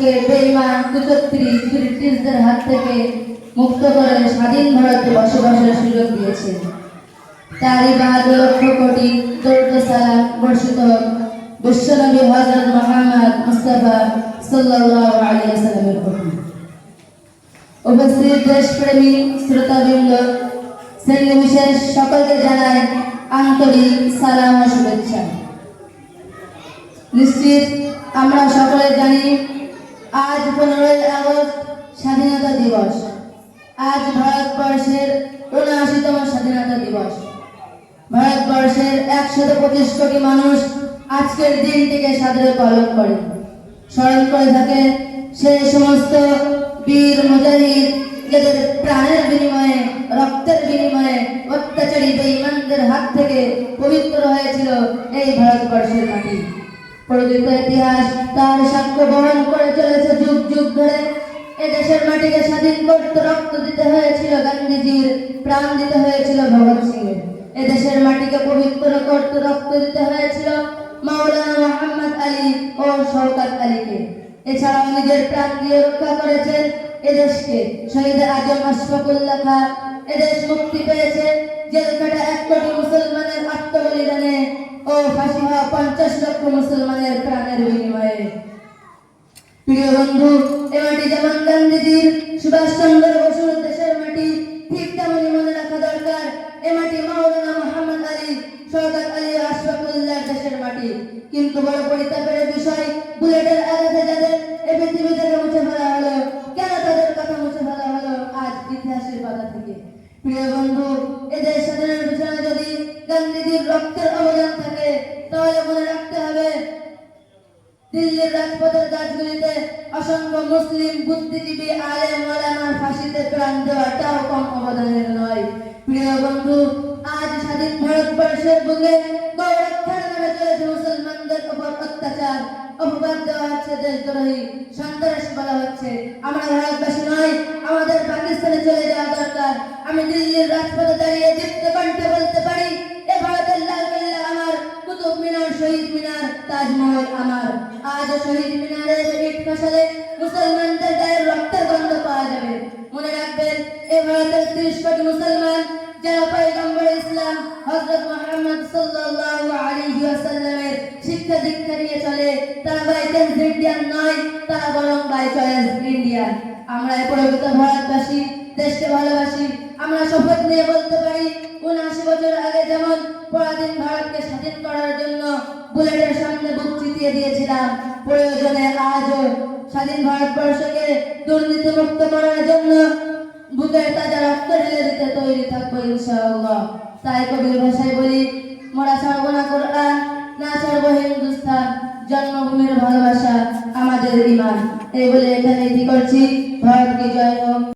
ভারতবর্ষকে বেঈমান কুচক্রী ব্রিটিশদের হাত থেকে মুক্ত করে স্বাধীন ভারতে বসবাসের সুযোগ দিয়েছেন। তারই বাহাদুর লক্ষ কোটি দরুদ সালাম বর্ষিত হোক বিশ্বনবী হযরত মুহাম্মদ মুস্তাফা সাল্লাল্লাহু আলাইহি ওয়াসাল্লামের প্রতি। উপস্থিত দেশপ্রেমী শ্রোতাবৃন্দ, শ্রেণী বিশেষ সকলকে জানাই আন্তরিক সালাম ও শুভেচ্ছা। নিশ্চিত আমরা সকলে জানি আজ 15ই আগস্ট স্বাধীনতা দিবস। আজ ভারতবর্ষের ৭৯তম স্বাধীনতা দিবস। ভারতবর্ষের ১২৫ কোটি মানুষ আজকের দিনটিকে সাদরে পালন করে, স্মরণ করে থাকে সেই সমস্ত বীর মুজাহিদ যাদের প্রাণের বিনিময়ে, রক্তের বিনিময়ে অত্যাচারী বেঈমানদের হাত থেকে পবিত্র হয়েছিল এই ভারতবর্ষের মাটি। প্রকৃত ইতিহাস তার সাক্ষ্য বহন করে চলেছে যুগ যুগ ধরে। এদেশের মাটিকে স্বাধীন করতে রক্ত দিতে হয়েছিল গান্ধীজির, প্রাণ দিতে হয়েছিল ভগৎ সিংয়ের। এদেশের মাটিকে পবিত্র করতে রক্ত দিতে হয়েছিল মাওলানা মুহাম্মদ আলী ও শওকত আলীকে। এছাড়াও নিজের প্রাণ দিয়ে রক্ষা করেছেন এদেশকে শহীদ আজম আশফাকুল্লাহ খাঁ। এদেশ মুক্তি পেয়েছে জেলখাটা ১ কোটি মুসলমানের আত্মবলিদানে ও ফাঁসি হওয়া ৫০ লক্ষ মুসলমানের প্রাণের বিনিময়ে। প্রিয় বন্ধু, এ মাটি যেমন গান্ধীজির, সুভাষচন্দ্র বসুর দেশের মাটি, ঠিক তেমনি মনে রাখা দরকার এ মাটি মাওলানা মুহাম্মদ আলী, শওকত আলী ও আশফাকুল্লাহর দেশের মাটি। কিন্তু বড় পরিতাপের বিষয়, বুলেটের আঘাতে যাদের এ পৃথিবী থেকে মুছে ফেলা হলো, কেন তাদের কথা মুছে ফেলা হলো আজ ইতিহাসের পাতা থেকে? প্রিয় বন্ধু, এদের স্বাধীনের পিছনে যদি গান্ধীজির রক্তের অবদান থাকে, তাহলে মনে রাখতে হবে দিল্লির রাজপথের গাছগুলিতে অসংখ্য মুসলিম বুদ্ধিজীবী আলেম ওলামার ফাঁসিতে প্রাণ দেওয়াটাও কম অবদানের নয়। প্রিয় বন্ধু, আজ স্বাধীন ভারতবর্ষের বুকে গৌরক্ষার নামে চলেছে মুসলমানদের উপর অত্যাচার, অপবাদ দেওয়া হচ্ছে, দেশদ্রোহী, সন্ত্রাস বলা হচ্ছে। আমরা ভারতবাসী নয়, আমাদের পাকিস্তানে চলে যাওয়া দরকার। আমি দিল্লির রাজপথে দাঁড়িয়ে দীপ্ত কণ্ঠে বলতে পারি, এ ভারতের লালকেল্লা আমার, কুতুব মিনার, শহীদ মিনার, তাজমহল আমার। আজ শহীদ মিনারের ইট খসালে মুসলমানদের গায়ের রক্তের গন্ধ পাওয়া যাবে। মনে রাখবেন, এ ভারতের ৩০ কোটি মুসলমান যারা পয়গম্বর ইসলাম হযরত মুহাম্মদ সাল্লাল্লাহু আলাইহি ওয়াসাল্লামের শিক্ষা দীক্ষা নিয়ে চলে, তারা বাই চান্স ইন্ডিয়ান নয়, তারা বরং বাই চয়েস ইন্ডিয়ান। আমরা প্রকৃত ভারতবাসী, দেশকে ভালোবাসি। আমরা শপথ নিয়ে বলতে পারি, ৭৯ বছর আগে যেমন পরাধীন ভারতকে স্বাধীন করার জন্য বুলেটের সামনে বুক চিতিয়ে দিয়েছিলাম, প্রয়োজনে আজও স্বাধীন ভারতবর্ষকে দুর্নীতি মুক্ত করার জন্য বুকের তাজা রক্ত ঢেলে দিতে তৈরি থাকবো ইনশাআল্লাহ। তাই কবির ভাষায় বলি, মোরা ছাড়বো না কোরআন, না ছাড়বো হিন্দুস্তান, জন্মভূমির ভালোবাসা আমাদের ঈমান। এই বলে এখানে ইতি করছি। ভারত কি জয় হোক।